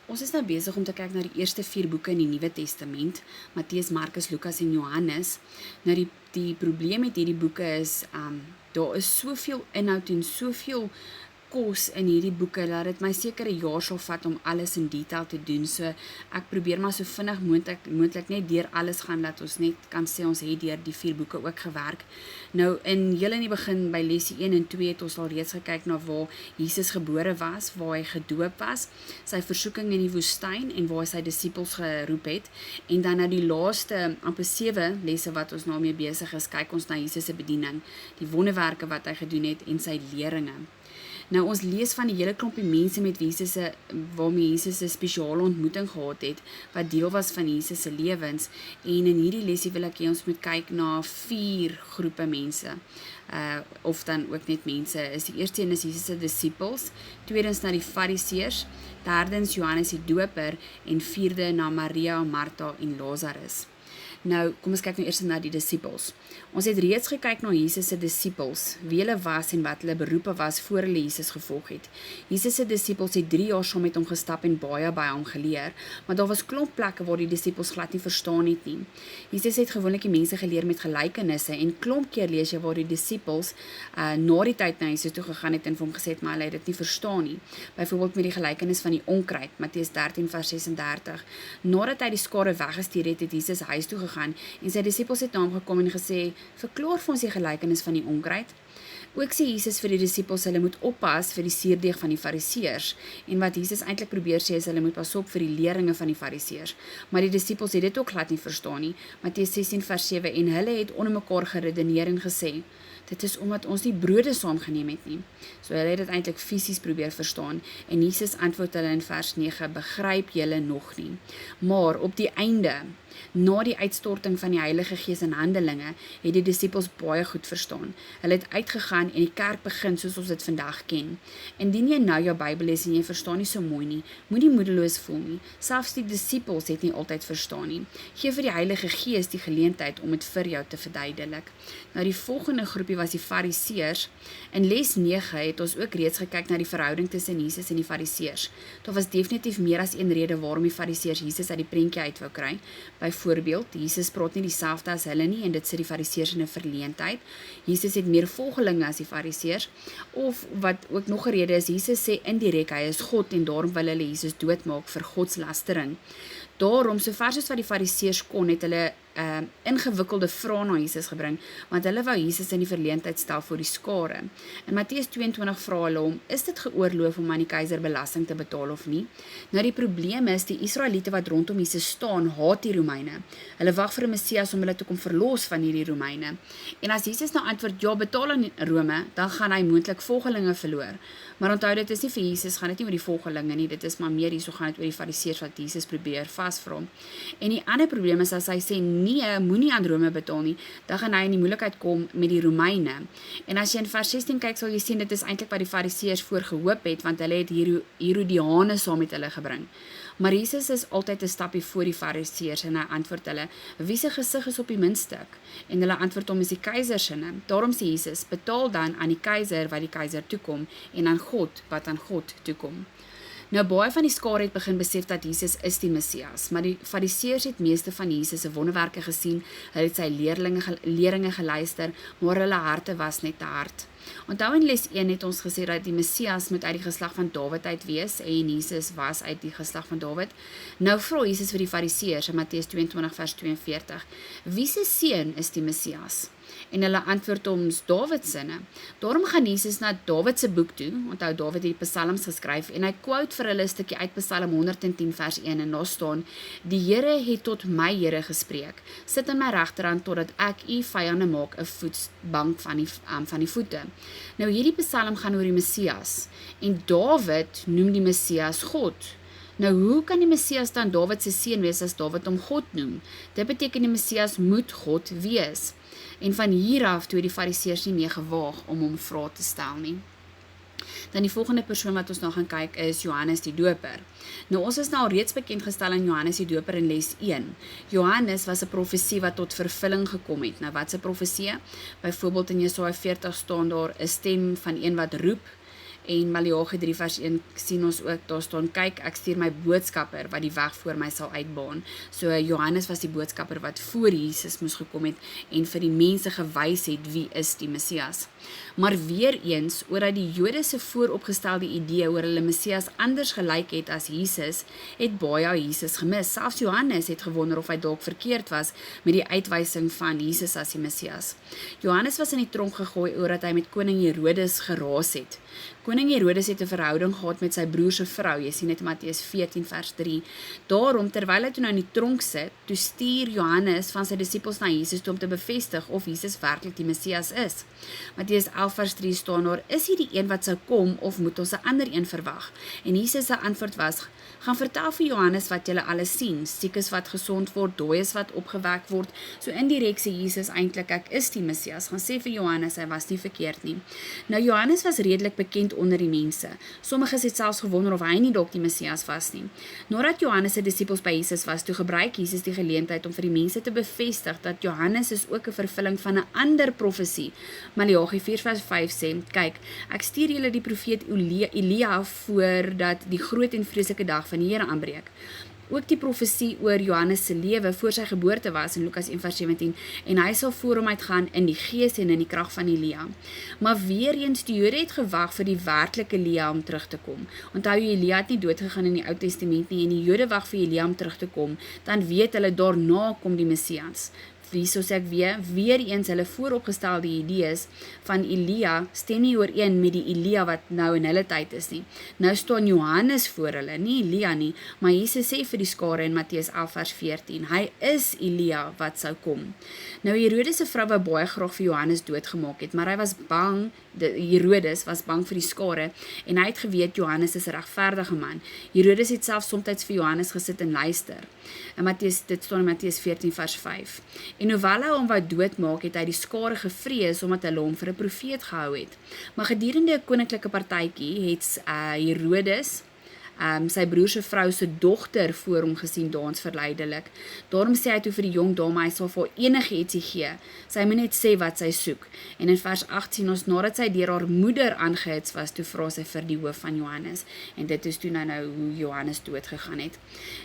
Ons is nou besig om te kyk na die eerste 4 boeke in die Nuwe Testament, Matteus, Markus, Lukas en Johannes. Nou die probleem met hierdie boeke is, daar is soveel inhoud en soveel kos in hierdie boeke, dat dit my seker 'n jaar sal vat om alles in detail te doen, so ek probeer maar so vinnig moontlik net deur alles gaan, dat ons net kan sê ons het deur die 4 boeke ook gewerk. Nou, heel in die begin, by lesie 1 en 2 het ons al reeds gekyk na waar Jesus gebore was, waar hy gedoop was, sy versoeking in die woestyn en waar hy sy disippels geroep het, en dan na die laaste amper 7 lesse wat ons nou mee besig is, kyk ons na Jesus se bediening, die wonderwerke wat hy gedoen het en sy leringe. Nou, ons lees van die hele klompie mense waarmee Jesus 'n spesiale ontmoeting gehad het, wat deel was van Jesus se lewens, en in hierdie lesie wil ek hê ons moet kyk na 4 groepe mense, of dan ook net mense. Die eerste een is Jesus se disippels, tweedens na die fariseërs, derdens Johannes die Doper, en vierde na Maria, Martha en Lazarus. Nou, kom ons kyk nou eers na die disippels. Ons het reeds gekyk na Jesus se disippels, wie hulle was en wat hulle beroepe was voor hulle Jesus gevolg het. Jesus se disippels het 3 jaar saam met hom gestap en baie by hom geleer, maar daar was klomp plekke waar die disippels glad nie verstaan het nie. Jesus het gewoonlik die mense geleer met gelykenisse, en klomp keer lees jy waar die disippels na die tyd na Jesus toe gegaan het en vir hom gesê het, maar hulle het dit nie verstaan nie. Byvoorbeeld met die gelykenis van die onkruid, Matteus 13 vers 36. Nadat hy die skare weggestuur het, het Jesus huis toe gegaan, en sy disippels het na hom gekom en gesê, verklaar vir ons die gelykenis van die onkruid. Ook sê Jesus vir die disippels, hulle moet oppas vir die suurdeeg van die fariseërs, en wat Jesus eintlik probeer sê is, hulle moet pas op vir die leringe van die fariseërs, maar die disippels het dit ook glad nie verstaan nie. Matteus 16 vers 7, en hulle het onder mekaar geredeneer en gesê, dit is omdat ons nie brode saam geneem het nie. So hulle het dit eintlik fisies probeer verstaan, en Jesus antwoord hulle in vers 9, begryp julle nog nie. Maar op die einde, na die uitstorting van die Heilige Gees in Handelinge, het die disippels baie goed verstaan. Hulle het uitgegaan en die kerk begin soos ons dit vandag ken. Indien jy nou jou Bybel lees en jy verstaan nie so mooi nie, moenie moedeloos voel nie. Selfs die disippels het nie altyd verstaan nie. Gee vir die Heilige Gees die geleentheid om dit vir jou te verduidelik. Nou, die volgende groepie was die fariseërs. In les 9 het ons ook reeds gekyk na die verhouding tussen Jesus en die fariseërs. Daar was definitief meer as een rede waarom die fariseërs Jesus uit die prentjie uit wou kry. Byvoorbeeld, Jesus praat nie dieselfde as hulle nie, en dit sit die fariseërs in 'n verleentheid. Jesus het meer volgelinge as die fariseërs, of wat ook nog 'n rede is, Jesus sê indirek hy is God, en daarom wil hulle Jesus doodmaak vir godslastering. Daarom, so ver soos wat die fariseërs kon, het hulle ingewikkelde vrae na Jesus gebring, want hulle wou Jesus in die verleentheid stel voor die skare. In Matteus 22 vra hulle hom, is dit geoorloof om aan die keiser belasting te betaal of nie? Nou, die probleem is, die Israeliete wat rondom Jesus staan, haat die Romeine. Hulle wag vir 'n Messias om hulle te kom verlos van hierdie Romeine. En as Jesus nou antwoord, ja, betaal aan Rome, dan gaan hy moontlik volgelinge verloor. Maar onthou, dit is nie vir Jesus, gaan dit nie oor die volgelinge nie, dit is maar meer hierso gaan dit oor die fariseërs wat Jesus probeer vasvra. En die ander probleem is, as hy sê, nee, moenie aan Rome betaal nie, dan gaan hy in die moeilikheid kom met die Romeine. En as jy in vers 16 kyk, sal jy sien, dit is eintlik wat die fariseërs voor gehoop het, want hulle het Herodiane saam met hulle gebring. Maar Jesus is altyd 'n stapie voor die fariseërs, en hy antwoord hulle, wie se gesig is op die muntstuk? En hulle antwoord hom, is die keiser sinne. Daarom sê Jesus, betaal dan aan die keiser wat die keiser toekom, en aan God wat aan God toekom. Nou, baie van die skare het begin besef dat Jesus is die Messias, maar die fariseërs het meeste van Jesus se wonderwerke gesien, hulle het sy leringe geluister, maar hulle harte was net te hard. Onthou, in les 1 het ons gesê dat die Messias moet uit die geslag van Dawid uit wees, en Jesus was uit die geslag van Dawid. Nou vra Jesus vir die fariseërs in Matteus 22 vers 42, wie se seun is die Messias? En hulle antwoord hom, Dawid sinne. Daarom gaan Jesus na Dawid se boek toe, onthou Dawid het die psalms geskryf, en hy quote vir hulle 'n stukkie uit Psalm 110 vers 1, en daar staan, die Here het tot my Here gespreek, sit in my regterhand totdat ek u vyande maak 'n voetsbank van die voete. Nou, hierdie psalm gaan oor die Messias, en Dawid noem die Messias God. Nou, hoe kan die Messias dan Dawid se seun wees as Dawid hom God noem? Dit beteken die Messias moet God wees. En van hier af toe die fariseërs nie meer gewaag om hom vrae te stel nie. Dan die volgende persoon wat ons nou gaan kyk is Johannes die Doper. Nou, ons is nou al reeds bekend gestel aan Johannes die Doper in les 1. Johannes was 'n profesie wat tot vervulling gekom het. Nou, wat is 'n profesie? Byvoorbeeld in Jesaja 40 staan daar 'n stem van een wat roep, En Maleagi 3 vers 1 sien ons ook, daar staan, kyk, ek stuur my boodskapper wat die weg voor my sal uitbaan. So Johannes was die boodskapper wat voor Jesus moes gekom het en vir die mense gewys het wie is die Messias. Maar weer eens, omdat die Jode se vooropgestelde idee oor hulle Messias anders gelyk het as Jesus, het baie Jesus gemis. Selfs Johannes het gewonder of hy dalk verkeerd was met die uitwysing van Jesus as die Messias. Johannes was in die tronk gegooi omdat hy met koning Herodes geraas het. Koning Herodes het 'n verhouding gehad met sy broer se vrou, jy sien dit in Matteus 14 vers 3. Daarom, terwyl hy toe nou in die tronk sit, toe stuur Johannes van sy disippels na Jesus toe om te bevestig of Jesus werklik die Messias is. Matteus 11 vers 3 staan daar, is hy die een wat sou kom of moet ons 'n ander een verwag? En Jesus se antwoord was, gaan vertel vir Johannes wat julle alles sien, siekes wat gesond word, dooies wat opgewek word. So indirek sê Jesus eintlik, ek is die Messias. Gaan sê vir Johannes, hy was nie verkeerd nie. Nou Johannes was redelik bekend onder die mense. Sommiges het selfs gewonder of hy nie dalk die Messias was nie. Nadat Johannes se disippels by Jesus was, toe gebruik Jesus die geleentheid om vir die mense te bevestig dat Johannes is ook 'n vervulling van 'n ander profesie. Maleagi 4 vers 5 sê, kyk, ek stuur julle die profeet Elia voordat die groot en vreeslike dag van die Here aanbreek. Ook die profesie oor Johannes se lewe voor sy geboorte was in Lukas 1 vers 17 en hy sal voor hom uitgaan in die gees en in die krag van Elia. Maar weer eens, die Jode het gewag vir die werklike Elia om terug te kom. Onthou, Elia het nie doodgegaan in die Ou Testament nie en die Jode wag vir Elia om terug te kom, dan weet hulle daarna kom die Messias. Hierso sê ek weer eens hulle vooropgestelde idees van Elia stem nie ooreen met die Elia wat nou in hulle tyd is nie. Nou staan Johannes voor hulle, nie Elia nie, maar Jesus sê vir die skare in Matteus 11 vers 14, hy is Elia wat sou kom. Nou Herodes se vrou wou baie graag vir Johannes doodgemaak het, maar hy was bang, Herodes was bang vir die skare en hy het geweet Johannes is 'n regverdige man. Herodes het selfs soms vir Johannes gesit en luister. Dit staan in Matteus 14 vers 5. En hoewel hy hom wou doodmaak, het hy die skare gevrees omdat hulle hom vir 'n profeet gehou het. Maar gedurende 'n koninklike partytjie het Herodes sy broer se vrou se dogter voor hom gesien dans verleidelik. Daarom sê hy toe vir die jong dame, hy sal vir haar enige ietsie gee. Sy moet net sê wat sy soek. En in vers 8 sien ons, nadat sy deur haar moeder aangehits was, toe vra sy vir die hoof van Johannes. En dit is toe nou hoe Johannes dood gegaan het.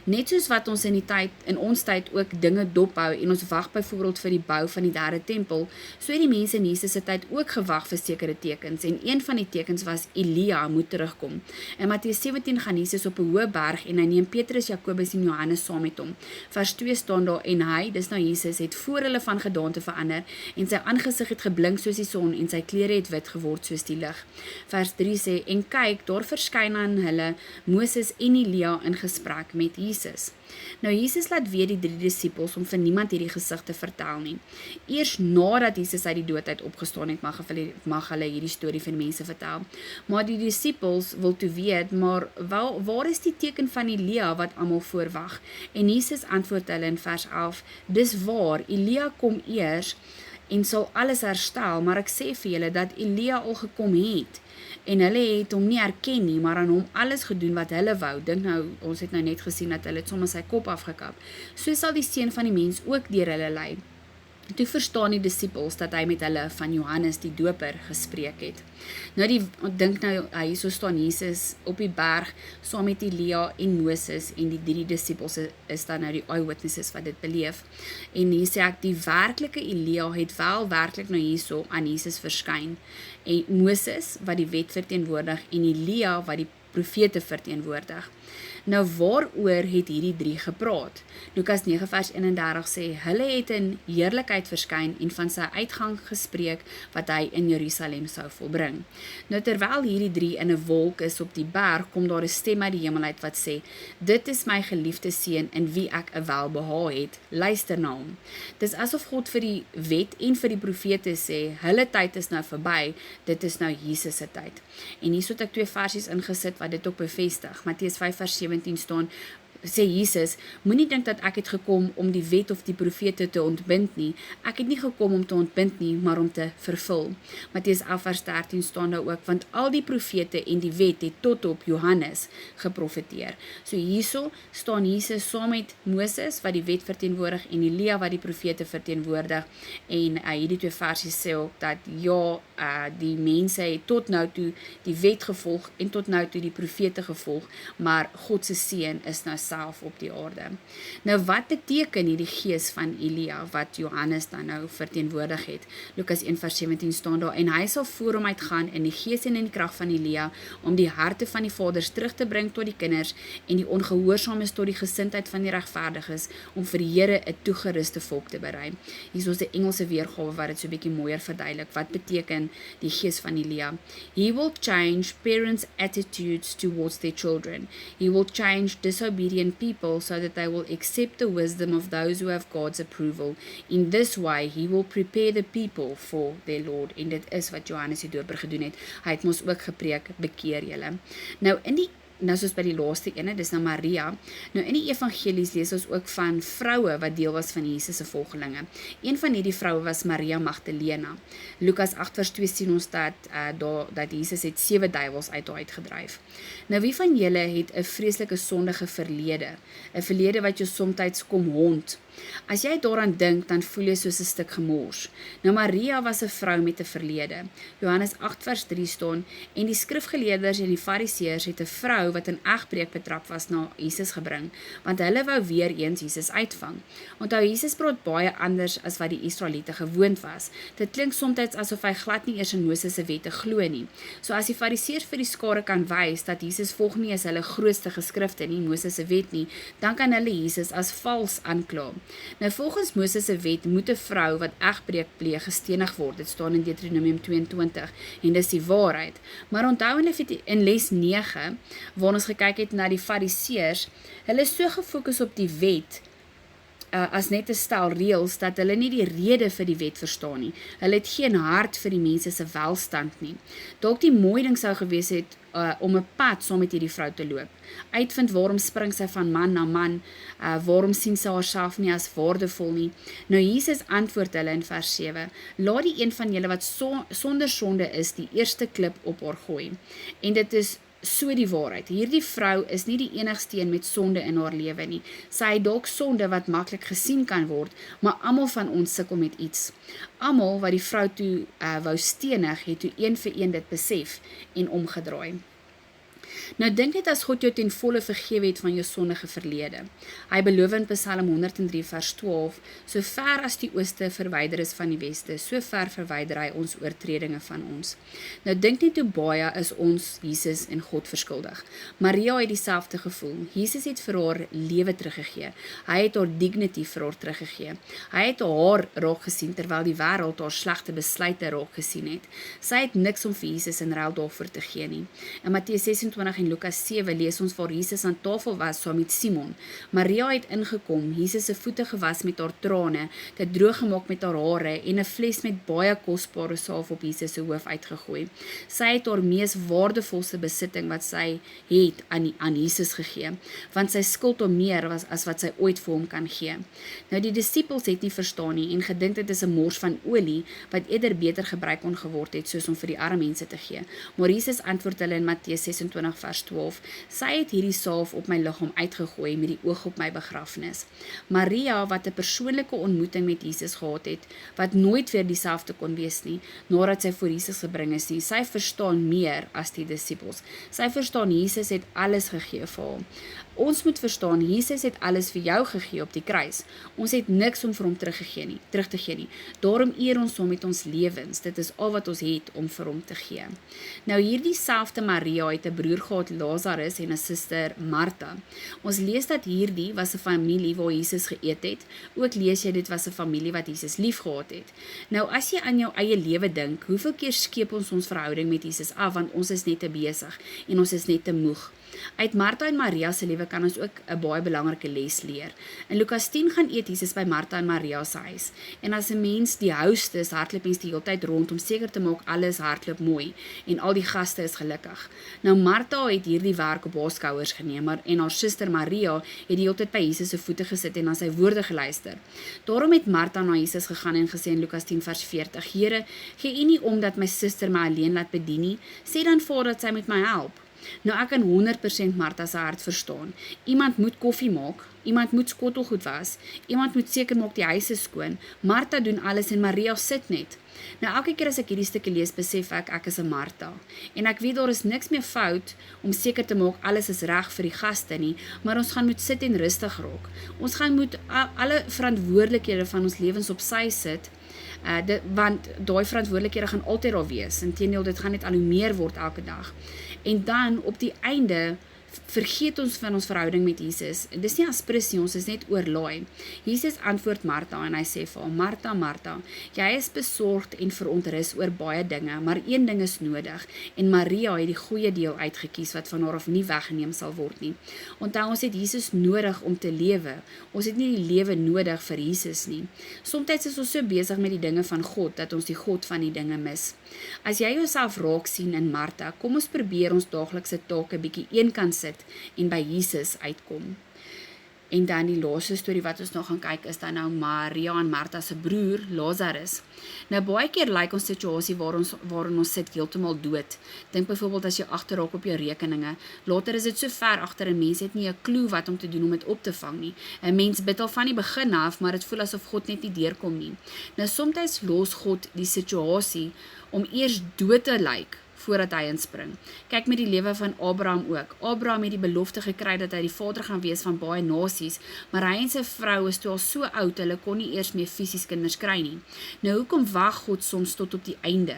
Net soos wat ons in ons tyd ook dinge dophou en ons wag byvoorbeeld vir die bou van die derde tempel, so het die mense in Jesus se tyd ook gewag vir sekere tekens. En een van die tekens was Elia moet terugkom. In Matteus 17 gaan Jesus op 'n hoë berg en hy neem Petrus, Jakobus en Johannes saam met hom. Vers 2 staan daar, en hy, dis nou Jesus, het voor hulle van gedaante verander en sy aangesig het geblink soos die son en sy klere het wit geword soos die lig. Vers 3 sê, en kyk, daar verskyn aan hulle Moses en Elia in gesprek met Jesus. Nou Jesus laat weet die 3 disippels om vir niemand hierdie gesig te vertel nie. Eers nadat Jesus uit die dood uit opgestaan het, mag hulle hierdie storie vir mense vertel. Maar die disippels wil toe weet, maar waar is die teken van Elia wat almal voorwag? En Jesus antwoord hulle in vers 11, dis waar, Elia kom eers en sal alles herstel, maar ek sê vir julle dat Elia al gekom het. En hulle het hom nie erken nie, maar aan hom alles gedoen wat hulle wou. Dink nou, ons het nou net gesien dat hulle het sommer sy kop afgekap. So sal die seun van die mens ook deur hulle lei. Toe verstaan die disippels dat hy met hulle van Johannes die doper gespreek het. Dink nou, hierso staan Jesus op die berg, saam met Elia en Moses, en die 3 disippels is dan nou die eyewitnesses wat dit beleef. En hier sê ek, die werklike Elia het wel werklik nou hierso aan Jesus verskyn. En Moses wat die wet verteenwoordig, en Elia wat die profete verteenwoordig. Nou waaroor het hierdie 3 gepraat? Lukas 9 vers 31 sê, hulle het in heerlikheid verskyn en van sy uitgang gespreek wat hy in Jerusalem sou volbring. Nou terwyl hierdie 3 in 'n wolk is op die berg, kom daar 'n stem uit die hemel uit wat sê, dit is my geliefde seun in wie ek 'n welbehae het, luister na hom. Dis asof God vir die wet en vir die profete sê, hulle tyd is nou verby, dit is nou Jesus se tyd. En hierso het ek 2 versies ingesit wat dit ook bevestig. Matteus 5 vers 17 staan, sê Jesus, moenie dink dat ek het gekom om die wet of die profete te ontbind nie. Ek het nie gekom om te ontbind nie, maar om te vervul. Matteus 11 vers 13 staan daar ook, want al die profete en die wet het tot op Johannes geprofeteer. So hierso staan Jesus saam met Moses wat die wet verteenwoordig en Elia wat die profete verteenwoordig, en hierdie twee versies sê ook dat ja, die mense het tot nou toe die wet gevolg en tot nou toe die profete gevolg, maar God se seun is nou self op die aarde. Nou wat beteken hierdie gees van Elia wat Johannes dan nou verteenwoordig het? Lukas 1 vers 17 staan daar, en hy sal voor hom uitgaan in die gees en in die krag van Elia, om die harte van die vaders terug te bring tot die kinders en die ongehoorsaames tot die gesindheid van die regverdiges, om vir die Here 'n toegeruste volk te berei. Hier is die Engelse weergawe wat dit so 'n bietjie mooier verduidelik. Wat beteken die gees van Elia? He will change parents' attitudes towards their children. He will change disobedient people so that they will accept the wisdom of those who have God's approval. In this way, he will prepare the people for their Lord. En dit is wat Johannes die Doper gedoen het. Hy het mos ook gepreek, bekeer julle. Nou soos by die laaste ene, dis nou Maria. Nou in die evangelies lees ons ook van vroue wat deel was van Jesus se volgelinge. Een van hierdie vroue was Maria Magdalena. Lukas 8 vers 2 sien ons dat Jesus het 7 duiwels uit haar uitgedryf. Nou wie van julle het 'n vreeslike sondige verlede? 'n verlede wat jou soms kom hond? As jy daaraan dink, dan voel jy soos 'n stuk gemors. Nou Maria was 'n vrou met 'n verlede. Johannes 8 vers 3 staan, en die skrifgeleerders en die fariseërs het 'n vrou wat in egbreek betrap was na Jesus gebring, want hulle wou weer eens Jesus uitvang. Onthou, Jesus praat baie anders as wat die Israeliete gewoond was. Dit klink soms asof hy glad nie eers in Moses se wette glo nie. So as die fariseërs vir die skare kan wys dat Jesus volg nie as hulle grootste geskrifte nie, Moses se wet nie, dan kan hulle Jesus as vals aankla. Nou volgens Moses se wet moet 'n vrou wat egbreek pleeg gestenig word. Dit staan in Deuteronomium 22 en dis die waarheid. Maar onthou in les 9 waar ons gekyk het na die fariseërs, hulle is so gefokus op die wet as net 'n stel reëls dat hulle nie die rede vir die wet verstaan nie. Hulle het geen hart vir die mense se welstand nie. Dalk die mooi ding sou gewees het om 'n pad saam met hierdie vrou te loop. Uitvind waarom spring sy van man na man, waarom sien sy haarself nie as waardevol nie. Nou Jesus antwoord hulle in vers 7, laat die een van julle wat sonder sonde is, die eerste klip op haar gooi. En dit is so die waarheid. Hierdie vrou is nie die enigste een met sonde in haar lewe nie. Sy het dalk sonde wat maklik gesien kan word, maar almal van ons sukkel met iets. Almal wat die vrou toe wou stenig, het toe een vir een dit besef en omgedraai. Nou dink net as God jou ten volle vergewe het van jou sondige verlede. Hy beloof in Psalm 103 vers 12, so ver as die ooste verwyder is van die weste, so ver verwyder hy ons oortredinge van ons. Nou dink net hoe baie is ons Jesus en God verskuldig. Maria het dieselfde gevoel. Jesus het vir haar lewe teruggegee. Hy het haar dignity vir haar teruggegee. Hy het haar raak gesien terwyl die wêreld haar slegte besluite raak gesien het. Sy het niks om vir Jesus in ruil daarvoor te gee nie. In Matteus 26 en Lukas 7 lees ons waar Jesus aan tafel was saam met Simon. Maria het ingekom, Jesus se voete gewas met haar trane, dit droog gemaak met haar hare en 'n fles met baie kosbare salf op Jesus se hoof uitgegooi. Sy het haar mees waardevolste besitting wat sy het aan Jesus gegee, want sy skuld hom meer was as wat sy ooit vir hom kan gee. Nou die disippels het nie verstaan nie en gedink dit is 'n mors van olie wat eerder beter gebruik kon geword het soos om vir die arme mense te gee. Maar Jesus antwoord hulle in Matteus 26 vers 12, sy het hierdie salf op my liggaam uitgegooi met die oog op my begrafnis. Maria, wat 'n persoonlike ontmoeting met Jesus gehad het, wat nooit weer dieselfde kon wees nie, nadat sy voor Jesus gebring is nie, sy verstaan meer as die disippels. Sy verstaan Jesus het alles gegee vir haar. Ons moet verstaan, Jesus het alles vir jou gegee op die kruis. Ons het niks om vir hom terug te gee nie. Daarom eer ons hom met ons lewens. Dit is al wat ons het om vir hom te gee. Nou hierdie selfde Maria het 'n broer gehad, Lazarus, en 'n suster, Martha. Ons lees dat hierdie was 'n familie waar Jesus geëet het. Ook lees jy dit was 'n familie wat Jesus lief gehad het. Nou as jy aan jou eie lewe dink, hoeveel keer skeep ons verhouding met Jesus af, want ons is net te besig en ons is net te moeg. Uit Martha en Maria se lewe kan ons ook 'n baie belangrike les leer. In Lukas 10 gaan eet Jesus by Martha en Maria se huis. En as 'n mens die hostess hardloop mens die hele tyd rond om seker te maak alles hardloop mooi en al die gaste is gelukkig. Nou Martha het hierdie werk op haar skouers geneem en haar suster Maria het die hele tyd by Jesus se voete gesit en na sy woorde geluister. Daarom het Martha na Jesus gegaan en gesê in Lukas 10 vers 40: Here, gee U nie om dat my suster my alleen laat bedien nie, sê dan vir haar dat sy met my help. Nou ek kan 100% Martha se hart verstaan. Iemand moet koffie maak, iemand moet skottelgoed was, iemand moet seker maak die huis is skoon. Martha doen alles en Maria sit net. Nou elke keer as ek hierdie stukkie lees, besef ek is 'n Martha. En ek weet daar is niks meer fout om seker te maak alles is reg vir die gaste nie, maar ons gaan moet sit en rustig raak. Ons gaan moet alle verantwoordelikhede van ons lewens op sy sit, want daai verantwoordelikhede gaan altyd daar wees. Inteendeel, dit gaan net al hoe meer word elke dag. En dan op die einde vergeet ons van ons verhouding met Jesus. En dis nie asprissie, ons is net oorlaai. Jesus antwoord Martha en hy sê vir haar: Martha, Martha, jy is besorgd en verontrus oor baie dinge, maar een ding is nodig. En Maria het die goeie deel uitgekies wat van haar af nie weggeneem sal word nie. Onthou, ons het Jesus nodig om te lewe. Ons het nie die lewe nodig vir Jesus nie. Somstyds is ons so besig met die dinge van God dat ons die God van die dinge mis. As jy jouself raak sien in Martha, kom ons probeer ons daaglikse take bietjie eenkant sit en by Jesus uitkom. En dan die laaste storie wat ons nog gaan kyk is dan nou Maria en Martha se broer Lazarus. Nou baie keer lyk ons situasie waarin ons sit heeltemal dood. Dink byvoorbeeld as jy agterraak op jou rekeninge. Later is dit so ver agter 'n mens het nie 'n klou wat om te doen om dit op te vang nie. 'n Mens bid al van die begin af, maar dit voel asof God net nie deurkom nie. Nou soms los God die situasie om eers dood te lyk voordat hy inspring. Kyk met die lewe van Abraham ook. Abraham het die belofte gekry dat hy die vader gaan wees van baie nasies, maar hy en sy vrou is toe al so oud, hulle kon nie eers meer fisies kinders kry nie. Nou hoekom wag God soms tot op die einde?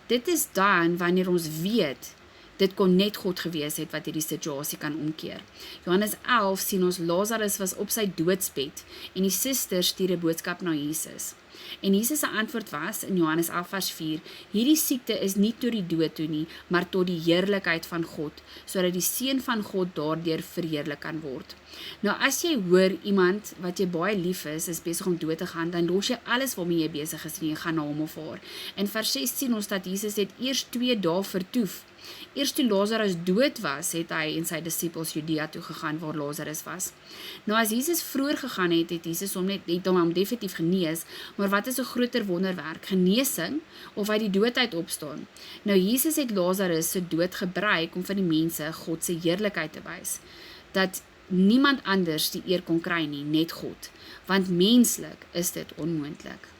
Dit is dan wanneer ons weet, dit kon net God gewees het wat hierdie situasie kan omkeer. Johannes 11 sien ons Lazarus was op sy doodsbed en die susters stuur 'n boodskap na Jesus. En Jesus se antwoord was in Johannes 11 vers 4: hierdie siekte is nie tot die dood toe nie, maar tot die heerlikheid van God, sodat die Seun van God daardeur verheerlik kan word. Nou as jy hoor iemand wat jy baie lief is besig om dood te gaan, dan los jy alles waarmee jy besig is en jy gaan na hom of haar. In vers 6 sien ons dat Jesus het eers 2 dae vertoef. Eers toe Lazarus dood was, het hy en sy disippels Judea toe gegaan waar Lazarus was. Nou as Jesus vroeër gegaan het Jesus hom definitief genees, maar wat is 'n groter wonderwerk? Genesing of uit die dood uit opstaan? Nou Jesus het Lazarus se dood gebruik om vir die mense God se heerlikheid te wys. Dat niemand anders die eer kon kry nie, net God. Want menslik is dit onmoontlik.